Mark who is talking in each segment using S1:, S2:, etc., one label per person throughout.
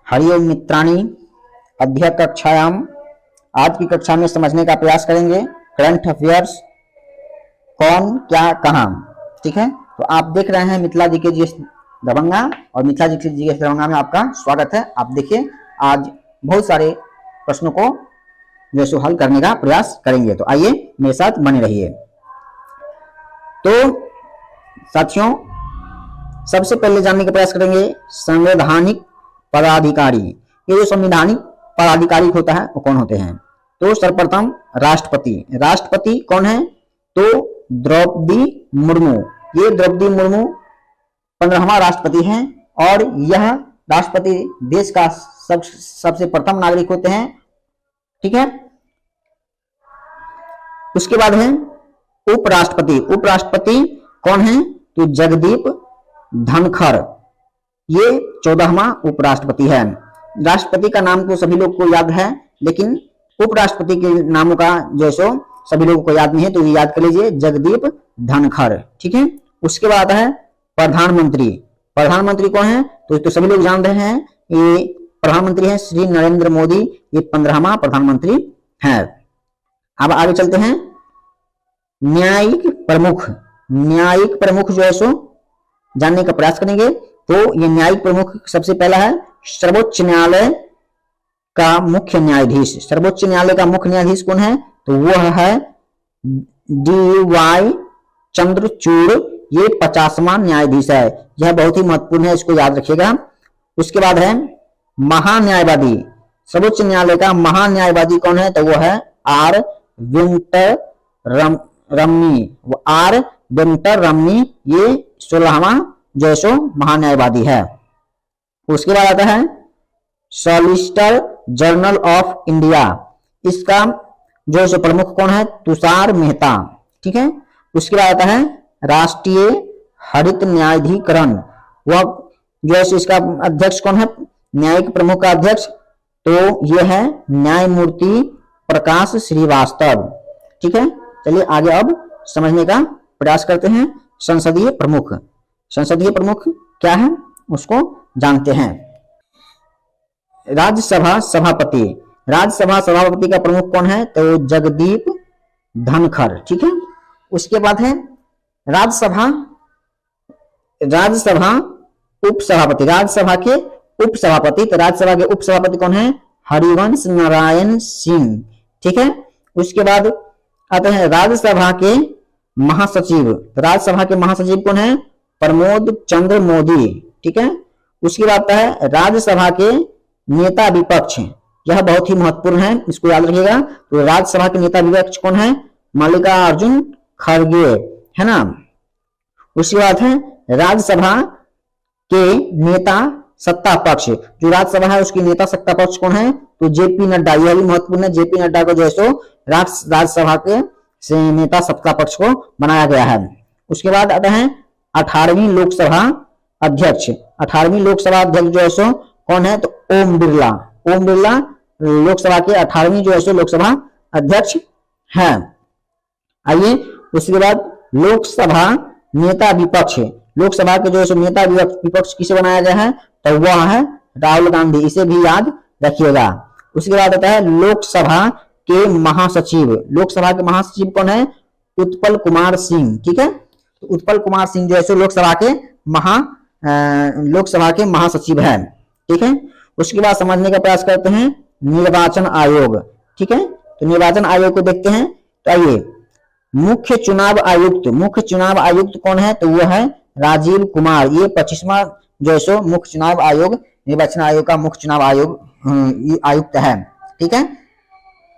S1: हरि ओम मित्राणि, अद्य कक्षायाम आज की कक्षा में समझने का प्रयास करेंगे करंट अफेयर्स कौन क्या कहां। ठीक है, तो आप देख रहे हैं मिथिला जी के जीएस दरभंगा और मिथिला जी के जीएस दरभंगा में आपका स्वागत है। आप देखिए आज बहुत सारे प्रश्नों को जो सो हल करने का प्रयास करेंगे, तो आइए मेरे साथ बने रहिए। तो साथियों, सबसे पहले जानने का प्रयास करेंगे संवैधानिक पदाधिकारी। ये जो संवैधानिक पदाधिकारी होता है वो कौन होते हैं? तो सर्वप्रथम राष्ट्रपति। राष्ट्रपति कौन है? तो द्रौपदी मुर्मू। ये द्रौपदी मुर्मू 15वां राष्ट्रपति हैं और यह राष्ट्रपति देश का सबसे प्रथम नागरिक होते हैं। ठीक है, उसके बाद है उपराष्ट्रपति। उपराष्ट्रपति कौन है? तो जगदीप धनखड़, ये 14वां उपराष्ट्रपति है। राष्ट्रपति का नाम तो सभी लोग को याद है, लेकिन उपराष्ट्रपति के नामों का जैसो सभी लोगों को याद नहीं है, तो ये याद कर लीजिए जगदीप धनखड़। ठीक है, उसके बाद है प्रधानमंत्री। प्रधानमंत्री कौन है? तो सभी लोग जान रहे हैं, ये प्रधानमंत्री है श्री नरेंद्र मोदी, ये 15वां प्रधानमंत्री है। अब आगे चलते हैं न्यायिक प्रमुख। न्यायिक प्रमुख जो है सो जानने का प्रयास करेंगे। तो ये न्यायिक प्रमुख सबसे पहला है सर्वोच्च न्यायालय का मुख्य न्यायाधीश। सर्वोच्च न्यायालय का मुख्य न्यायाधीश कौन है? तो वह है DY चंद्रचूड़, ये 50वां न्यायाधीश है। यह बहुत ही महत्वपूर्ण है, इसको याद रखिएगा। उसके बाद है महान्यायवादी। सर्वोच्च न्यायालय का महान्यायवादी कौन है? तो वह है R वेंकटरमणी। R वेंकटरमणी, ये 16वां जो सो महान्यायवादी है। उसके बाद आता है सॉलिसिटर जनरल ऑफ इंडिया। इसका जो सो प्रमुख कौन है? तुषार मेहता। ठीक है, उसके बाद आता है राष्ट्रीय हरित न्यायाधिकरण। वह जो है इसका अध्यक्ष कौन है? न्यायिक प्रमुख का अध्यक्ष तो यह है न्यायमूर्ति प्रकाश श्रीवास्तव। ठीक है, चलिए आगे अब समझने का प्रयास करते हैं संसदीय प्रमुख। संसदीय प्रमुख क्या है उसको जानते हैं। राज्यसभा सभापति। राज्यसभा सभापति का प्रमुख कौन है? तो जगदीप धनखड़। ठीक है, उसके बाद है राज्यसभा उपसभापति। राज्यसभा के उपसभापति, तो राज्यसभा के उपसभापति कौन है? हरिवंश नारायण सिंह। ठीक है, उसके बाद आते हैं राज्यसभा के महासचिव। राज्यसभा के महासचिव कौन है? प्रमोद चंद्र मोदी। ठीक है, उसके बाद आता है राज्यसभा के नेता विपक्ष। यह बहुत ही महत्वपूर्ण है, इसको याद रखिएगा। तो राज्यसभा के नेता विपक्ष कौन है? मल्लिकार्जुन खड़गे, है ना। उसके बाद है राज्यसभा के नेता सत्ता पक्ष। जो राज्यसभा है उसकी नेता सत्ता पक्ष कौन है? तो JP नड्डा। यह भी महत्वपूर्ण है, JP नड्डा को जो है राज्यसभा के नेता सत्ता पक्ष को बनाया गया है। उसके बाद आता है 18वीं लोकसभा अध्यक्ष। 18वीं लोकसभा अध्यक्ष जो है सो कौन है? तो ओम बिरला। ओम बिरला लोकसभा के 18वीं जो है सो लोकसभा अध्यक्ष है। आइए उसके बाद लोकसभा नेता विपक्ष। लोकसभा के जो है सो नेता विपक्ष किसे बनाया गया है? तो वह है राहुल गांधी। इसे भी याद रखिएगा। उसके बाद आता है लोकसभा के महासचिव। लोकसभा के महासचिव कौन है? उत्पल कुमार सिंह। ठीक है, तो उत्पल कुमार सिंह जो है सो लोकसभा के महासचिव है। ठीक है, उसके बाद समझने का प्रयास करते हैं निर्वाचन आयोग। ठीक है, तो निर्वाचन आयोग को देखते हैं। तो आइए मुख्य चुनाव आयुक्त। मुख्य चुनाव आयुक्त कौन है? तो वह है राजीव कुमार। ये 25वां जो है सो मुख्य चुनाव आयोग, निर्वाचन आयोग का मुख्य चुनाव आयुक्त है। ठीक है,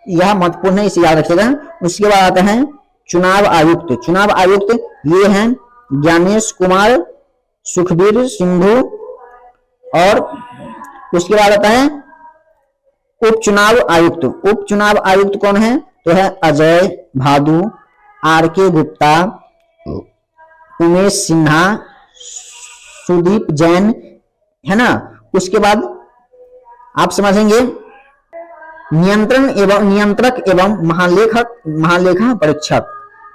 S1: यह महत्वपूर्ण है, इसे याद रखिएगा। उसके बाद आता है चुनाव आयुक्त। चुनाव आयुक्त ये हैं ज्ञानेश कुमार, सुखबीर सिंधु। और उसके बाद आता है उपचुनाव आयुक्त। उपचुनाव आयुक्त कौन है? तो है अजय भादु, RK गुप्ता, उमेश सिन्हा, सुदीप जैन, है ना। उसके बाद आप समझेंगे नियंत्रक एवं महालेखा परीक्षक।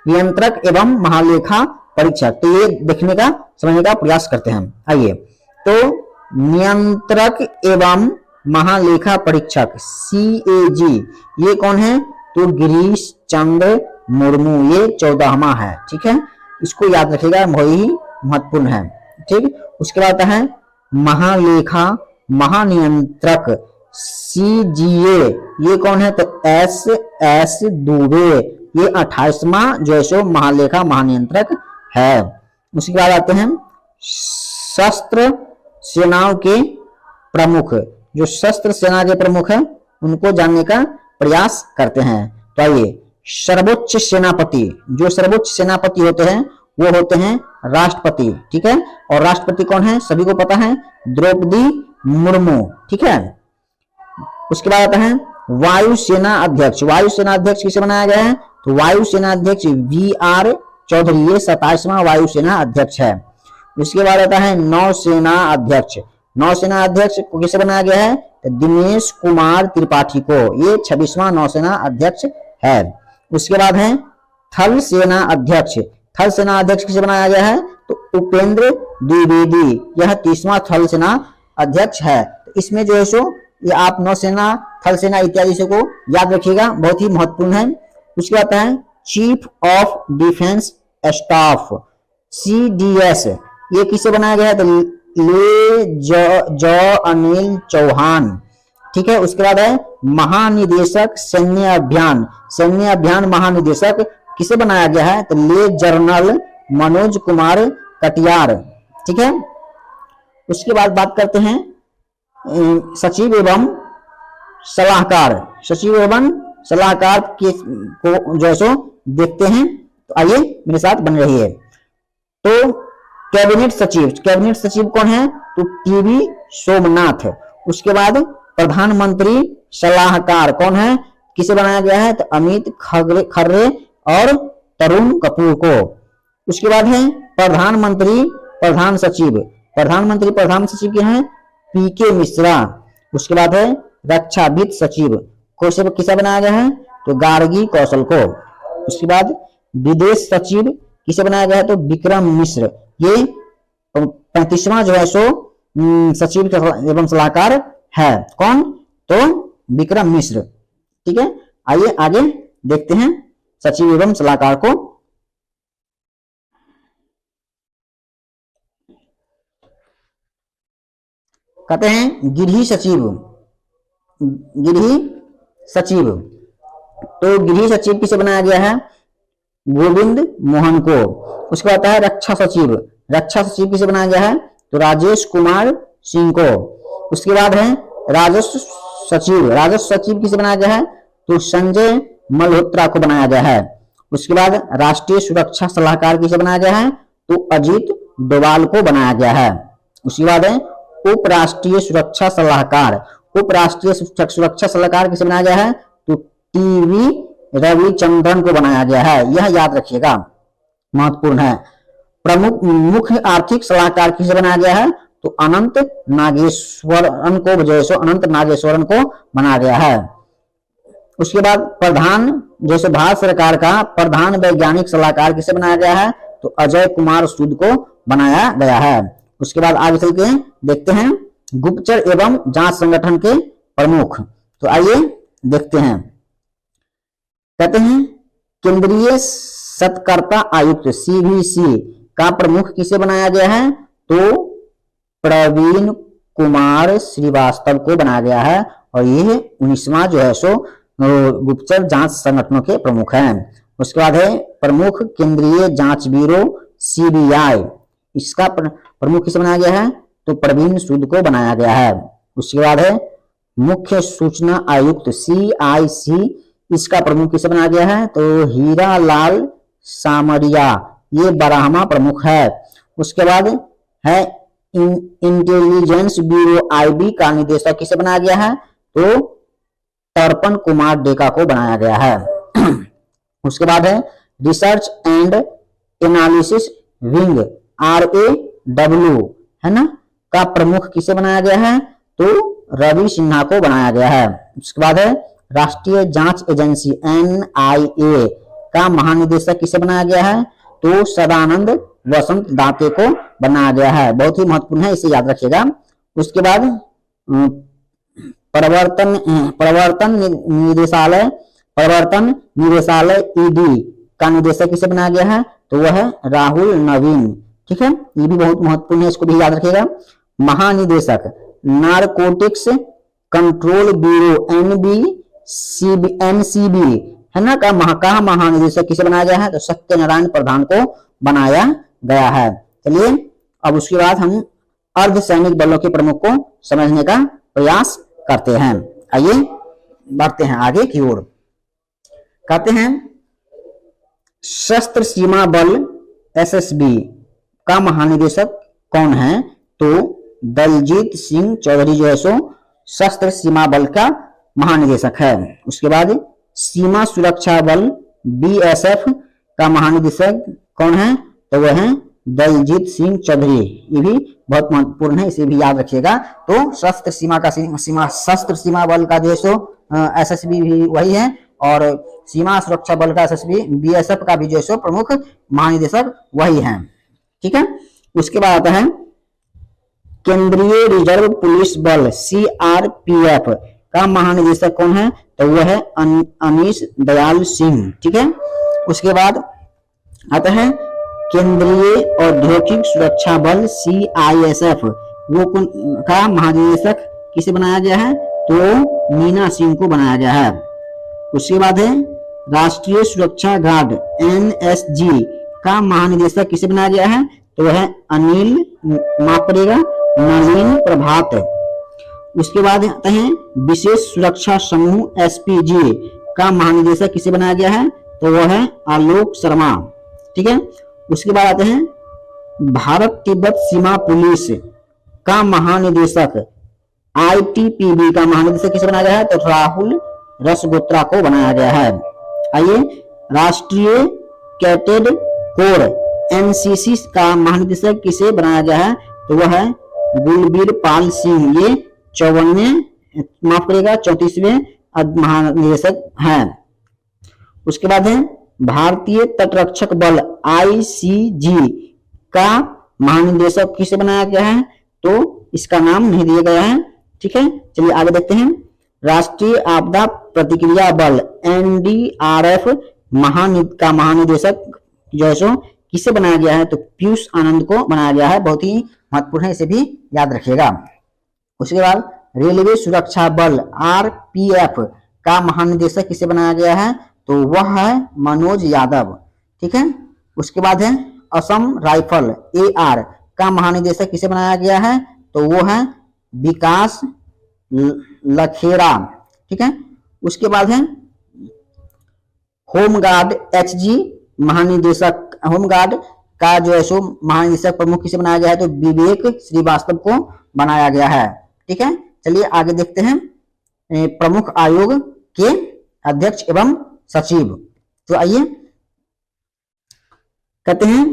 S1: नियंत्रक एवं महालेखा परीक्षक, तो ये देखने का समझने का प्रयास करते हैं। आइए, तो नियंत्रक एवं महालेखा परीक्षक CAG ये कौन है? तो गिरीश चंद्र मुर्मू, ये 14वां है। ठीक है, इसको याद रखिएगा, बहुत ही महत्वपूर्ण है। ठीक, उसके बाद आता है महालेखा महानियंत्रक CGA ये कौन है? तो SS दुबे, ये 28वां जो है सो महालेखा महानियंत्रक है। उसके बाद आते हैं शस्त्र सेनाओं के प्रमुख, जो शस्त्र सेना के प्रमुख है उनको जानने का प्रयास करते हैं। तो आइए, सर्वोच्च सेनापति, जो सर्वोच्च सेनापति होते हैं वो होते हैं राष्ट्रपति। ठीक है, और राष्ट्रपति कौन है? सभी को पता है, द्रौपदी मुर्मू। ठीक है, उसके बाद आता है वायुसेना अध्यक्ष। वायुसेना अध्यक्ष किसे बनाया गया है? तो वायुसेना अध्यक्ष VR चौधरी, ये 27वां वायुसेना अध्यक्ष है। उसके बाद आता है नौसेना अध्यक्ष। नौसेना अध्यक्ष को किसे बनाया गया है? तो दिनेश कुमार त्रिपाठी को, ये 26वां नौसेना अध्यक्ष है। उसके बाद है थल सेना अध्यक्ष। थल सेना अध्यक्ष किसे बनाया गया है? तो उपेंद्र द्विवेदी, यह 30वां थल सेना अध्यक्ष है। तो इसमें जो है सो ये आप नौसेना, थल सेना इत्यादि से को याद रखिएगा, बहुत ही महत्वपूर्ण है। उसके बाद है chief of defence staff CDS, ये किसे बनाया गया है? तो ले अनिल चौहान। ठीक है, उसके बाद है महानिदेशक सैन्य अभियान। सैन्य अभियान महानिदेशक किसे बनाया गया है? तो ले जनरल मनोज कुमार कटियार। ठीक है, उसके बाद बात करते हैं सचिव एवं सलाहकार। सचिव एवं सलाहकार के को जो है सो देखते हैं। तो आइए मेरे साथ बन रही है। तो कैबिनेट सचिव, कैबिनेट सचिव कौन है? तो TB सोमनाथ। उसके बाद प्रधानमंत्री सलाहकार कौन है? किसे बनाया गया है? तो अमित खर्रे और तरुण कपूर को। उसके बाद है प्रधानमंत्री प्रधान सचिव। प्रधानमंत्री प्रधान सचिव क्या है? PK मिश्रा। उसके बाद है रक्षा वित्त सचिव, किसे बनाया गया है? तो गार्गी कौशल को। उसके बाद विदेश सचिव किसे बनाया गया है? तो विक्रम मिश्र, ये 35वां जो है सो सचिव एवं सलाहकार है। कौन? तो विक्रम मिश्र। ठीक है, आइए आगे देखते हैं सचिव एवं सलाहकार को। कहते हैं गृह सचिव। गृह सचिव, तो गृह सचिव किसे बनाया गया है? गोविंद मोहन को। उसके बाद है रक्षा सचिव। रक्षा सचिव किसे बनाया गया है? तो राजेश कुमार सिंह को। उसके बाद है राजस्व सचिव। राजस्व सचिव किसे बनाया गया है? तो संजय मल्होत्रा को बनाया गया है। उसके बाद राष्ट्रीय सुरक्षा सलाहकार किसे बनाया गया है? तो अजीत डोभाल को बनाया गया है। उसके बाद है उप राष्ट्रीय सुरक्षा सलाहकार। उप राष्ट्रीय सुरक्षा सलाहकार किसे बनाया गया है? तो TV रविचंद्रन को बनाया गया है, यह याद रखिएगा, महत्वपूर्ण है। प्रमुख मुख्य आर्थिक सलाहकार किसे बनाया गया है? तो अनंत नागेश्वरन को, जैसे अनंत नागेश्वरन को बनाया गया है। उसके बाद प्रधान, जैसे भारत सरकार का प्रधान वैज्ञानिक सलाहकार किसे बनाया गया है? तो अजय कुमार सूद को बनाया गया है। उसके बाद आगे चल के देखते हैं गुप्तचर एवं जांच संगठन के प्रमुख। तो आइए देखते हैं। कहते हैं केंद्रीय सतर्कता आयुक्त CVC का प्रमुख किसे बनाया गया है? तो प्रवीण कुमार श्रीवास्तव को बनाया गया है, और यह 19वां जो है सो गुप्तचर जांच संगठनों के प्रमुख हैं। उसके बाद है प्रमुख केंद्रीय जांच ब्यूरो CBI, इसका प्रमुख किसे बनाया गया है? तो प्रवीण सूद को बनाया गया है। उसके बाद है मुख्य सूचना आयुक्त CIC, इसका प्रमुख किसे बनाया गया है? तो हीरा लाल सामरिया, ये 12वां प्रमुख है। उसके बाद है इंटेलिजेंस ब्यूरो IB का निदेशक किसे बनाया गया है? तो तर्पण कुमार डेका को बनाया गया है। उसके बाद है research and analysis wing RAW, है ना, का प्रमुख किसे बनाया गया है? तो रवि सिन्हा को बनाया गया है। उसके बाद है राष्ट्रीय जांच एजेंसी NIA का महानिदेशक किसे बनाया गया है? तो सदानंद वसंत दाते को बनाया गया है, बहुत ही महत्वपूर्ण है, इसे याद रखिएगा। उसके बाद प्रवर्तन प्रवर्तन निदेशालय प्रवर्तन निदेशालय ईडी का निदेशक किसे बनाया गया है, तो वह है राहुल नवीन। ठीक है, ये भी बहुत महत्वपूर्ण है, इसको भी याद रखिएगा। महानिदेशक नारकोटिक्स कंट्रोल ब्यूरो एनसीबी है ना, का महानिदेशक किसे बनाया गया है, तो सत्यनारायण प्रधान को बनाया गया है। चलिए अब उसके बाद हम अर्धसैनिक बलों के प्रमुख को समझने का प्रयास करते हैं। आइए बढ़ते हैं आगे की ओर। कहते हैं सशस्त्र सीमा बल एसएसबी का महानिदेशक कौन है, तो दलजीत सिंह चौधरी जो है सो सशस्त्र सीमा बल का महानिदेशक है। उसके बाद सीमा सुरक्षा बल बीएसएफ का महानिदेशक कौन है, तो वह है दलजीत सिंह चौधरी। ये भी बहुत महत्वपूर्ण है, इसे भी याद रखिएगा। तो सशस्त्र सीमा बल का जो सो एसएसबी भी वही है, और सीमा सुरक्षा बल का एसएसबी बीएसएफ का भी जो सो प्रमुख महानिदेशक वही है। ठीक है, उसके बाद आता है केंद्रीय रिजर्व पुलिस बल सीआरपीएफ का महानिदेशक कौन है, तो वह है अनीश दयाल सिंह। ठीक है, उसके बाद आता है केंद्रीय औद्योगिक सुरक्षा बल सीआईएसएफ, वो का महानिदेशक किसे बनाया गया है, तो मीना सिंह को बनाया गया है। उसके बाद है राष्ट्रीय सुरक्षा गार्ड एनएसजी का महानिदेशक किसे बनाया गया है, तो वह है अनिल माफ करिएगा नवीन प्रभात। उसके बाद आते हैं विशेष सुरक्षा समूह एसपीजी का महानिदेशक किसे बनाया गया है, तो वह है आलोक शर्मा। ठीक है, उसके बाद आते हैं भारत तिब्बत सीमा पुलिस का महानिदेशक आईटीपीबी का महानिदेशक किसे बनाया गया है, तो राहुल रसगोत्रा को बनाया गया है। आइए राष्ट्रीय कैडेट कोर एनसीसी का महानिदेशक किसे बनाया गया है, तो वह है गुलबीर पाल सिंह। ये 34वें महानिदेशक हैं। उसके बाद है भारतीय तटरक्षक बल आईसीजी का महानिदेशक किसे बनाया गया है, तो इसका नाम नहीं दिया गया है। ठीक है, चलिए आगे देखते हैं राष्ट्रीय आपदा प्रतिक्रिया बल एनडीआरएफ का महानिदेशक जो है सो किसे बनाया गया है, तो पीयूष आनंद को बनाया गया है। बहुत ही महत्वपूर्ण है, इसे भी याद रखिएगा। उसके बाद रेलवे सुरक्षा बल आरपीएफ का महानिदेशक किसे बनाया गया है, तो वह है मनोज यादव। ठीक है, उसके बाद है असम राइफल एआर का महानिदेशक किसे बनाया गया है, तो वो है विकास लखेरा। ठीक है, उसके बाद है होमगार्ड एचजी महानिदेशक, होमगार्ड का जो है सो महानिदेशक प्रमुख किसे बनाया गया है, तो विवेक श्रीवास्तव को बनाया गया है। ठीक है, चलिए आगे देखते हैं प्रमुख आयोग के अध्यक्ष एवं सचिव। तो आइए कहते हैं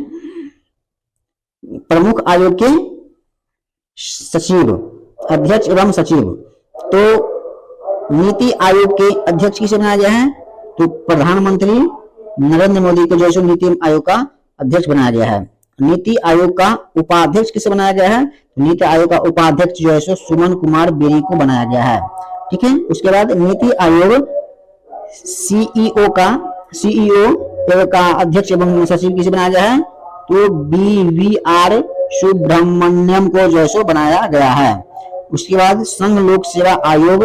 S1: प्रमुख आयोग के सचिव, अध्यक्ष एवं सचिव। तो नीति आयोग के अध्यक्ष किसे बनाया गया है, तो प्रधानमंत्री नरेंद्र मोदी को जो है नीति आयोग का अध्यक्ष बनाया गया है। नीति आयोग का उपाध्यक्ष किसे बनाया गया है, तो नीति आयोग का उपाध्यक्ष जो है सुमन कुमार बेरी को बनाया गया है। ठीक है, उसके बाद नीति आयोग सीईओ का अध्यक्ष एवं सचिव किसे बनाया गया है, तो बीवीआर सुब्रमण्यम को जो है बनाया गया है। उसके बाद संघ लोक सेवा आयोग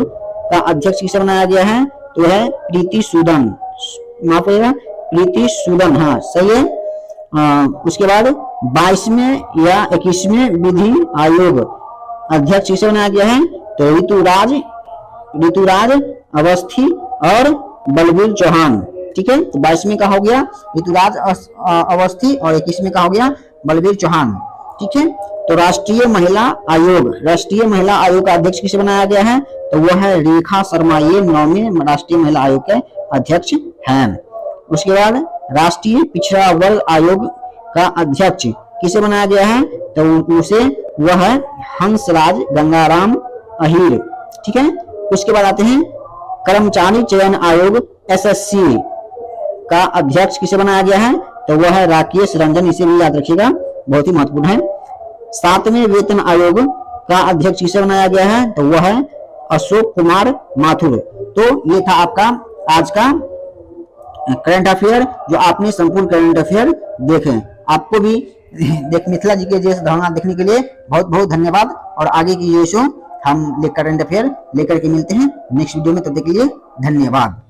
S1: का अध्यक्ष किसे बनाया गया है, तो है प्रीति सूदन, माफ करिएगा प्रीति सूदन, हाँ सही है। उसके बाद 22वें या 21वें विधि आयोग अध्यक्ष किसे बनाया गया है, तो ऋतुराज अवस्थी और बलबीर चौहान। ठीक है, तो 22वें का हो गया ऋतुराज अवस्थी और 21वें का हो गया बलबीर चौहान। ठीक है, तो राष्ट्रीय महिला आयोग का अध्यक्ष किसे बनाया गया है, तो वह है रेखा शर्मा। ये 9वें राष्ट्रीय महिला आयोग के अध्यक्ष हैं। उसके बाद राष्ट्रीय पिछड़ा वर्ग आयोग का अध्यक्ष किसे बनाया गया है, तो उसे वह है हंसराज गंगाराम अहीर। ठीक है, उसके बाद आते हैं कर्मचारी चयन आयोग एसएससी का अध्यक्ष किसे बनाया गया है, तो वह है राकेश रंजन। इसे भी याद रखिएगा, बहुत ही महत्वपूर्ण है। 7वें वेतन आयोग का अध्यक्ष किसे बनाया गया है, तो वह है अशोक कुमार माथुर। तो ये था आपका आज का करंट अफेयर, जो आपने संपूर्ण करंट अफेयर देखे। आपको भी मिथिला जी के जैसे धारणा देखने के लिए बहुत बहुत धन्यवाद। और आगे की ये शो हम करंट अफेयर लेकर के मिलते हैं नेक्स्ट वीडियो में, तब तक के लिए धन्यवाद।